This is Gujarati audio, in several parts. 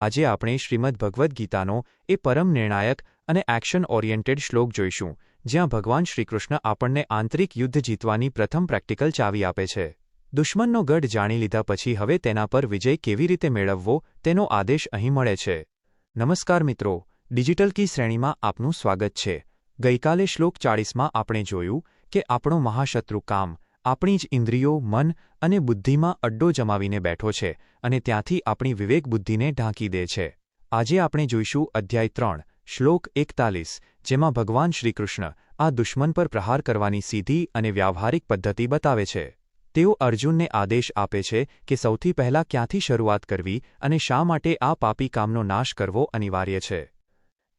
આજે આપણે શ્રીમદ્ ભગવદ્ ગીતાનો એ પરમ નિર્ણાયક અને એક્શન ઓરિએન્ટેડ શ્લોક જોઈશું, જ્યાં ભગવાન શ્રીકૃષ્ણ આપણને આંતરિક યુદ્ધ જીતવાની પ્રથમ પ્રેક્ટિકલ ચાવી આપે છે. દુશ્મનનો ગઢ જાણી લીધા પછી હવે તેના પર વિજય કેવી રીતે મેળવવો તેનો આદેશ અહીં મળે છે. નમસ્કાર મિત્રો, ડિજિટલ કી શ્રેણીમાં આપનું સ્વાગત છે. ગઈકાલે શ્લોક 40માં આપણે જોયું કે આપણો મહાશત્રુ કામ આપણી જ ઇન્દ્રિયો, મન અને બુદ્ધિમાં અડ્ડો જમાવીને બેઠો છે અને ત્યાંથી આપણી વિવેક બુદ્ધિને ઢાંકી દે છે. આજે આપણે જોઈશું અધ્યાય 3, શ્લોક 41, જેમાં ભગવાન શ્રીકૃષ્ણ આ દુશ્મન પર પ્રહાર કરવાની સીધી અને વ્યાવહારિક પદ્ધતિ બતાવે છે. તેઓ અર્જુનને આદેશ આપે છે કે સૌથી પહેલાં ક્યાંથી શરૂઆત કરવી અને શા માટે આ પાપી કામનો નાશ કરવો અનિવાર્ય છે.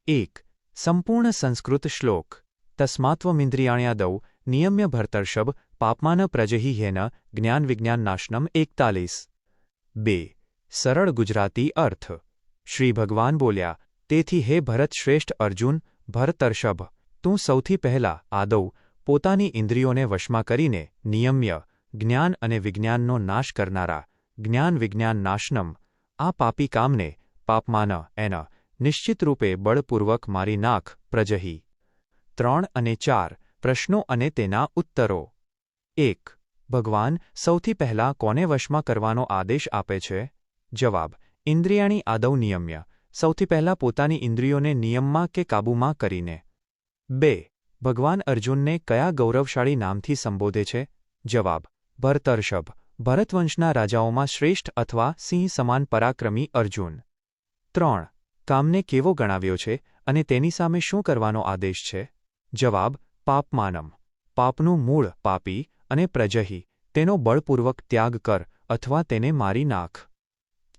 1. સંપૂર્ણ સંસ્કૃત શ્લોક. તસ્માત્વમિન્દ્રિયાણ્યાદૌ નિયમ્ય ભર્તર્ષભ પાપમાન પ્રજહિ હેન જ્ઞાન વિજ્ઞાન નાશનમ 41. 2. સરળ ગુજરાતી અર્થ. શ્રી ભગવાન બોલ્યા, તેથી હે ભરત શ્રેષ્ઠ અર્જુન, ભરતર્ષભ, તું સૌથી પહેલા આદૌ પોતાની ઇન્દ્રિયોને વશમાં કરીને નિયમ્ય જ્ઞાન અને વિજ્ઞાનનો નાશ કરનારા જ્ઞાન વિજ્ઞાન નાશનમ આ પાપી કામને પાપમાન એન નિશ્ચિતરૂપે બળપૂર્વક મારી નાખ પ્રજહિ. 3 અને 4 પ્રશ્નો અને તેના ઉત્તરો. 1. ભગવાન સૌથી પહેલાં કોને વશમાં કરવાનો આદેશ આપે છે? જવાબ: ઇન્દ્રિયાણી આદૌ નિયમ્ય, સૌથી પહેલાં પોતાની ઇન્દ્રિયોને નિયમમાં કે કાબૂમાં કરીને. 2. ભગવાન અર્જુનને કયા ગૌરવશાળી નામથી સંબોધે છે? જવાબ: ભરતર્ષભ, ભરતવંશના રાજાઓમાં શ્રેષ્ઠ અથવા સિંહ સમાન પરાક્રમી અર્જુન. 3. કામને કેવો ગણાવ્યો છે અને તેની સામે શું કરવાનો આદેશ છે? જવાબ: પાપમાનમ, પાપનું મૂળ પાપી, અને પ્રજહિ, તેનો બળપૂર્વક ત્યાગ કર અથવા તેને મારી નાખ.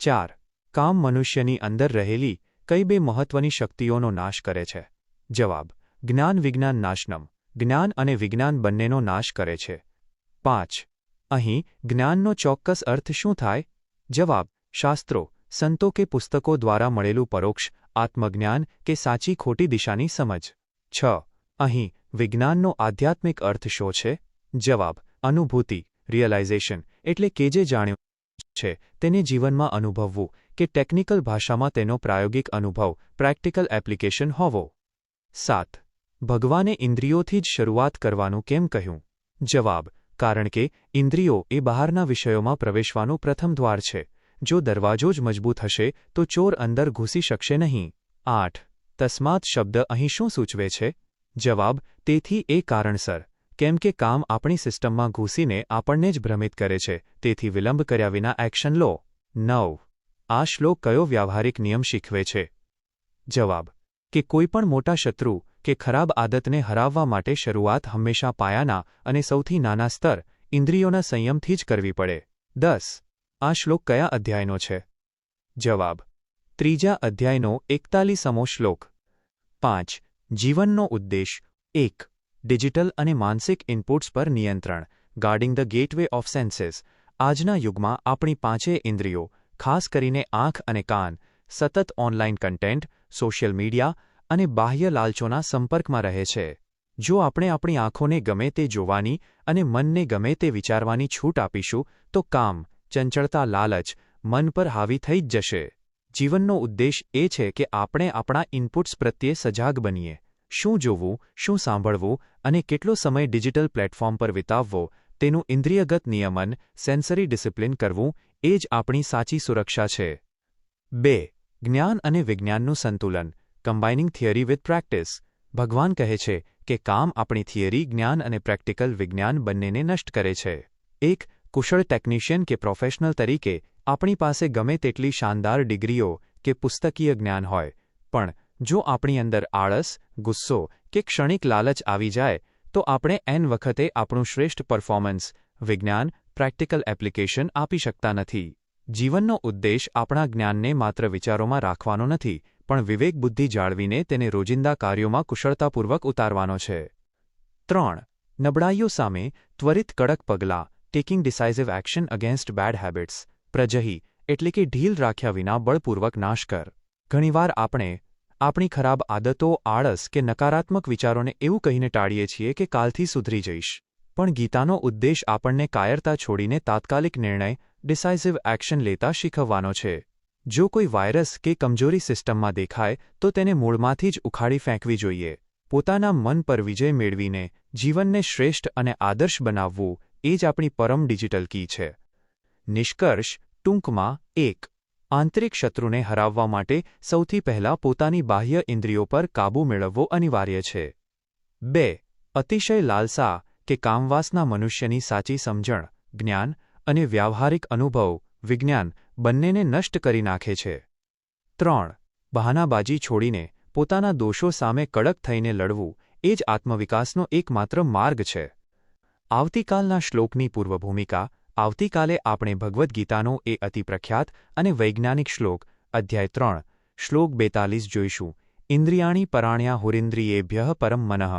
4. કામ મનુષ્યની અંદર રહેલી કઈ બે મહત્વની શક્તિઓનો નાશ કરે છે? જવાબ: જ્ઞાન વિજ્ઞાન નાશનમ, જ્ઞાન અને વિજ્ઞાન બંનેનો નાશ કરે છે. 5. અહીં જ્ઞાનનો ચોક્કસ અર્થ શું થાય? જવાબ: શાસ્ત્રો, સંતો કે પુસ્તકો દ્વારા મળેલું પરોક્ષ આત્મજ્ઞાન કે સાચી ખોટી દિશાની સમજ. 6. અહીં વિજ્ઞાનનો આધ્યાત્મિક અર્થ શો છે? જવાબ: અનુભૂતિ, રિયલાઇઝેશન, એટલે કે જે જાણ્યું છે તેને જીવનમાં અનુભવવું, કે ટેકનિકલ ભાષામાં તેનો પ્રાયોગિક અનુભવ, પ્રેક્ટિકલ એપ્લિકેશન હોવો. 7. ભગવાને ઇન્દ્રિયોથી જ શરૂઆત કરવાનું કેમ કહ્યું? જવાબ: કારણ કે ઇન્દ્રિયો એ બહારના વિષયોમાં પ્રવેશવાનું પ્રથમ દ્વાર છે. જો દરવાજો જ મજબૂત હશે તો ચોર અંદર ઘૂસી શકશે નહીં. 8. તસ્માત શબ્દ અહીં શું સૂચવે છે? જવાબ: તેથી એ કારણસર, કેમ કે કામ આપણી સિસ્ટમમાં ઘૂસીને આપણને જ ભ્રમિત કરે છે, તેથી વિલંબ કર્યા વિના એક્શન લો. 9. આ શ્લોક કયો વ્યાવહારિક નિયમ શીખવે છે? જવાબ: કે કોઈપણ મોટા શત્રુ કે ખરાબ આદતને હરાવવા માટે શરૂઆત હંમેશા પાયાના અને સૌથી નાના સ્તર ઇન્દ્રિયોના સંયમથી જ કરવી પડે. 10. આ શ્લોક કયા અધ્યાયનો છે? જવાબ: 3જા અધ્યાયનો 41મો શ્લોક. 5. જીવનનો ઉદ્દેશ. 1. ડિજિટલ અને માનસિક ઇનપુટ્સ પર નિયંત્રણ, guarding the gateway of senses. આજના યુગમાં આપણી પાંચેય ઇન્દ્રિયો, ખાસ કરીને આંખ અને કાન, સતત ઓનલાઇન કન્ટેન્ટ, સોશિયલ મીડિયા અને બાહ્ય લાલચોના સંપર્કમાં રહે છે. જો આપણે આપણી આંખોને ગમે તે જોવાની અને મનને ગમે તે વિચારવાની છૂટ આપીશું તો કામ, ચંચળતા, લાલચ મન પર હાવી થઈ જ જશે. જીવનનો ઉદ્દેશ એ છે કે આપણે આપણા ઇનપુટ્સ પ્રત્યે સજાગ બનીએ. શું જોવું, શું સાંભળવું અને કેટલો સમય ડિજિટલ પ્લેટફોર્મ પર વિતાવવો તેનું ઇન્દ્રિયગત નિયમન, સેન્સરી ડિસિપ્લિન કરવું એ જ આપણી સાચી સુરક્ષા છે. 2. જ્ઞાન અને વિજ્ઞાનનું સંતુલન, કમ્બાઇનિંગ થિયરી વિથ પ્રેક્ટિસ. ભગવાન કહે છે કે કામ આપણી થિયરી, જ્ઞાન અને પ્રેક્ટિકલ વિજ્ઞાન બંનેને નષ્ટ કરે છે. એક કુશળ ટેકનિશિયન કે પ્રોફેશનલ તરીકે આપણી પાસે ગમે તેટલી શાનદાર ડિગ્રીઓ કે પુસ્તકીય જ્ઞાન હોય, પણ જો આપણી અંદર આળસ, ગુસ્સો કે ક્ષણિક લાલચ આવી જાય તો આપણે એન વખતે આપણું શ્રેષ્ઠ પરફોર્મન્સ, વિજ્ઞાન, પ્રેક્ટિકલ એપ્લિકેશન આપી શકતા નથી. જીવનનો ઉદ્દેશ આપણા જ્ઞાનને માત્ર વિચારોમાં રાખવાનો નથી, પણ વિવેક બુદ્ધિ જાળવીને તેને રોજિંદા કાર્યોમાં કુશળતાપૂર્વક ઉતારવાનો છે. 3. નબળાઈઓ સામે ત્વરિત કડક પગલાં, taking decisive action against bad habits. પ્રજહિ, એટલે કે ઢીલ રાખ્યા વિના બળપૂર્વક નાશ કર. ઘણીવાર આપણે આપણી ખરાબ આદતો, આળસ કે નકારાત્મક વિચારોને એવું કહીને ટાળીએ છીએ કે કાલથી સુધરી જઈશ. પણ ગીતાનો ઉદ્દેશ આપણને કાયરતા છોડીને તાત્કાલિક નિર્ણય, ડિસાઇઝિવ એક્શન લેતા શીખવવાનો છે. જો કોઈ વાયરસ કે કમજોરી સિસ્ટમમાં દેખાય તો તેને મૂળમાંથી જ ઉખાડી ફેંકવી જોઈએ. પોતાના મન પર વિજય મેળવીને જીવનને શ્રેષ્ઠ અને આદર્શ બનાવવું એ જ આપણી પરમ ડિજિટલ કી છે. નિષ્કર્ષ ટૂંકમાં 1. આંતરિક શત્રુને હરાવવા માટે સૌથી પહેલાં પોતાની બાહ્ય ઇન્દ્રિયો પર કાબૂ મેળવવો અનિવાર્ય છે. 2. અતિશય લાલસા કે કામવાસના મનુષ્યની સાચી સમજણ, જ્ઞાન અને વ્યાવહારિક અનુભવ વિજ્ઞાન બંનેને નષ્ટ કરી નાખે છે. 3. બહાનાબાજી છોડીને પોતાના દોષો સામે કડક થઈને લડવું એ જ આત્મવિકાસનો એકમાત્ર માર્ગ છે. આવતીકાલના શ્લોકની પૂર્વભૂમિકા. આવતીકાલે આપણે ભગવદ્ ગીતાનો એ અતિ પ્રખ્યાત અને વૈજ્ઞાનિક શ્લોક અધ્યાય 3 શ્લોક 42 જોઈશું. ઇન્દ્રિયાણી પરાણ્યા હુરિન્દ્રિયેભ્યઃ પરમ મનઃ,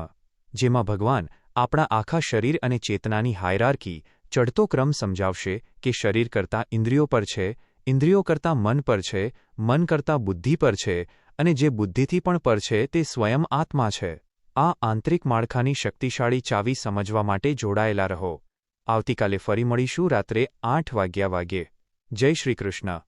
જેમાં ભગવાન આપણા આખા શરીર અને ચેતનાની હાયરાર્કી ચડતો ક્રમ સમજાવશે કે શરીર કરતાં ઇન્દ્રિયો પર છે, ઇન્દ્રિયો કરતાં મન પર છે, મન કરતાં બુદ્ધિ પર છે અને જે બુદ્ધિથી પણ પર છે તે સ્વયં આત્મા છે. આ આંતરિક માળખાની શક્તિશાળી ચાવી સમજવા માટે જોડાયેલા રહો. આવતીકાલે ફરી મળીશું રાત્રે 8 વાગ્યે. જય શ્રી કૃષ્ણ.